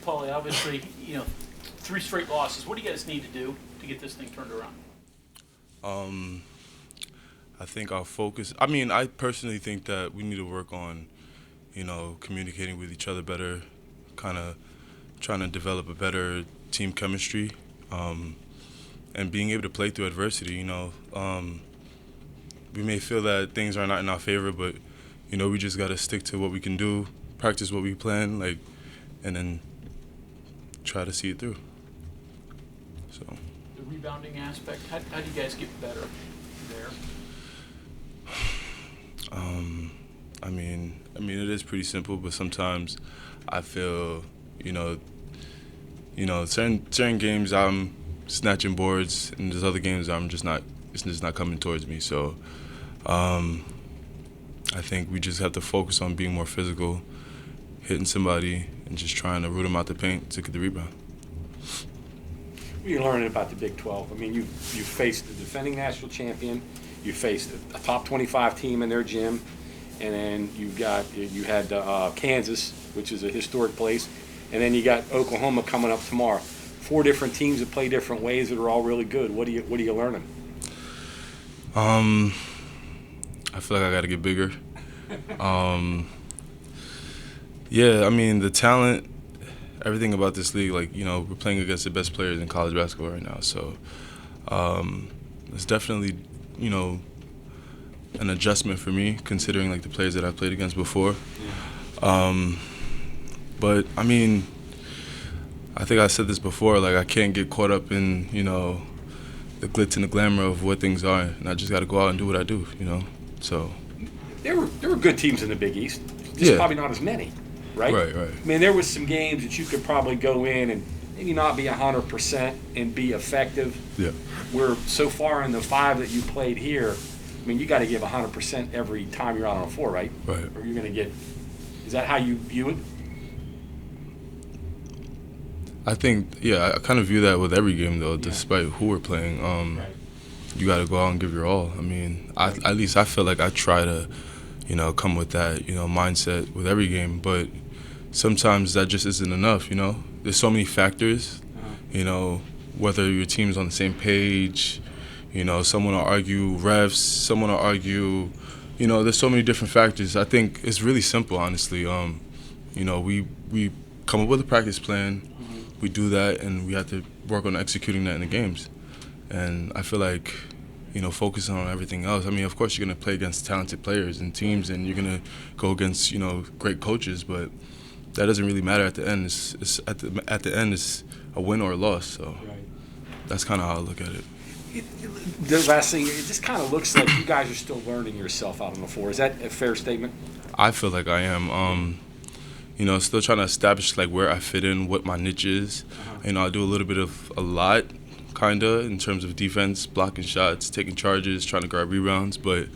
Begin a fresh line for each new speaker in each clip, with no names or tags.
Pauly, obviously, 3 straight losses. What do you guys need to do to get this thing turned around?
I think our focus. I personally think that we need to work on, communicating with each other better, kind of trying to develop a better team chemistry, and being able to play through adversity. We may feel that things are not in our favor, but we just got to stick to what we can do, practice what we plan, and then try to see it through. So.
The rebounding aspect, how do you guys get better there?
It is pretty simple, but sometimes I feel, certain games I'm snatching boards, and there's other games it's just not coming towards me. So, I think we just have to focus on being more physical, hitting somebody, and just trying to root them out the paint to get the rebound.
What are you learning about the Big 12? You faced the defending national champion, you faced a top 25 team in their gym, and then you had Kansas, which is a historic place, and then you got Oklahoma coming up tomorrow. 4 different teams that play different ways that are all really good. What are you learning?
I feel like I got to get bigger. The talent, everything about this league, we're playing against the best players in college basketball right now. So it's definitely, an adjustment for me, considering the players that I've played against before. But I think I said this before, I can't get caught up in, the glitz and the glamour of what things are, and I just got to go out and do what I do, So
there were good teams in the Big East, just probably not as many, right?
Right.
There was some games that you could probably go in and maybe not be 100% and be effective.
Yeah.
Where so far in the 5 that you played here, you got to give 100% every time you're out on the floor, right?
Right.
Or you're going to get. Is that how you view it?
I think, I kind of view that with every game, though, despite who we're playing. You got to go out and give your all. At least I feel like I try to, come with that, mindset with every game. But sometimes that just isn't enough, There's so many factors, whether your team's on the same page, someone will argue refs, someone will argue, there's so many different factors. I think it's really simple, honestly. We come up with a practice plan. We do that, and we have to work on executing that in the games. And I feel like, focusing on everything else. Of course, you're going to play against talented players and teams, and you're going to go against, great coaches, but that doesn't really matter at the end. It's at the end, it's a win or a loss. So that's kind of how I look at it.
The last thing, it just kind of looks like you guys are still learning yourself out on the floor. Is that a fair statement?
I feel like I am. Still trying to establish where I fit in, what my niche is. I do a little bit of a lot, kinda, in terms of defense, blocking shots, taking charges, trying to grab rebounds. But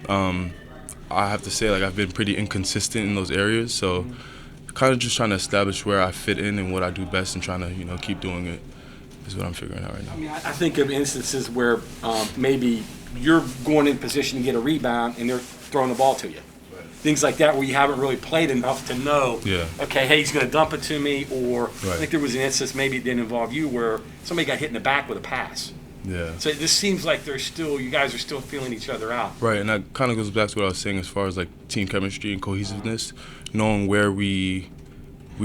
I have to say, I've been pretty inconsistent in those areas. So kind of just trying to establish where I fit in and what I do best, and trying to keep doing it is what I'm figuring out right now.
I think of instances where maybe you're going in position to get a rebound and they're throwing the ball to you. Things like that where you haven't really played enough to know, okay, hey, he's going to dump it to me, or I think there was an instance, maybe it didn't involve you, where somebody got hit in the back with a pass.
Yeah.
So this seems like you guys are still feeling each other out.
Right, and that kind of goes back to what I was saying as far as team chemistry and cohesiveness, knowing where we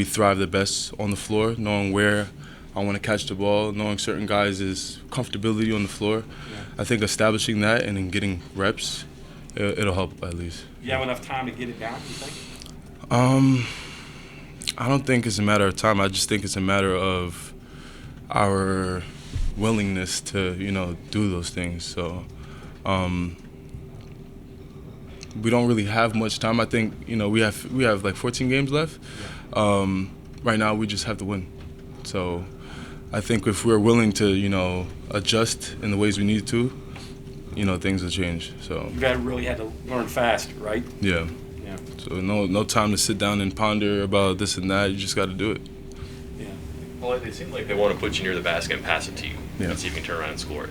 thrive the best on the floor, knowing where I want to catch the ball, knowing certain guys' comfortability on the floor. Yeah. I think establishing that and then getting reps, it'll help at least.
You have enough time to get it down, you think?
I don't think it's a matter of time. I just think it's a matter of our willingness to, do those things. So we don't really have much time. I think, we have 14 games left. Right now we just have to win. So I think if we're willing to, adjust in the ways we need to, things will change. So
you really had to learn fast, right?
Yeah. So no time to sit down and ponder about this and that. You just got to do it.
Yeah.
Well, it seemed like they want to put you near the basket and pass it to you,
and
see if you can turn around and score it,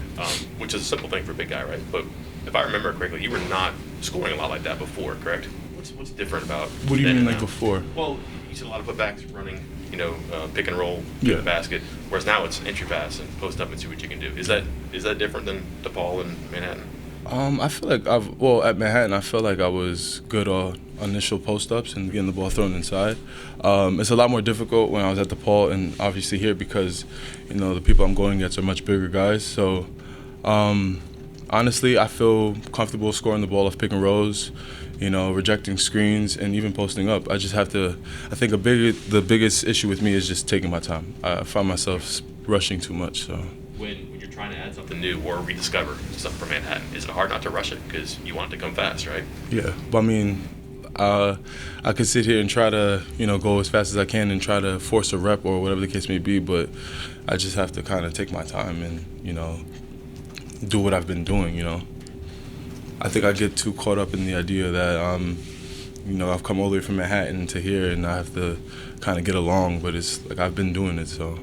which is a simple thing for a big guy, right? But if I remember correctly, you were not scoring a lot like that before, correct? What's different about?
What do you mean, before?
Well, you see a lot of putbacks running, pick and roll to
Yeah.
the basket, whereas now it's entry pass and post up and see what you can do. Is that different than DePaul and Manhattan?
I feel like at Manhattan, I felt like I was good on initial post-ups and getting the ball thrown inside. It's a lot more difficult when I was at DePaul and obviously here because, the people I'm going against are much bigger guys. So, honestly, I feel comfortable scoring the ball off pick and rolls, rejecting screens and even posting up. I just have to, I think the biggest issue with me is just taking my time. I find myself rushing too much, so.
When you're trying to add something new or rediscover something from Manhattan, is it hard not to rush it because you want it to come fast, right?
Yeah, but I mean, I could sit here and try to, go as fast as I can and try to force a rep or whatever the case may be, but I just have to kind of take my time and, do what I've been doing, I think I get too caught up in the idea that, I've come all the way from Manhattan to here and I have to kind of get along, but it's like I've been doing it, so.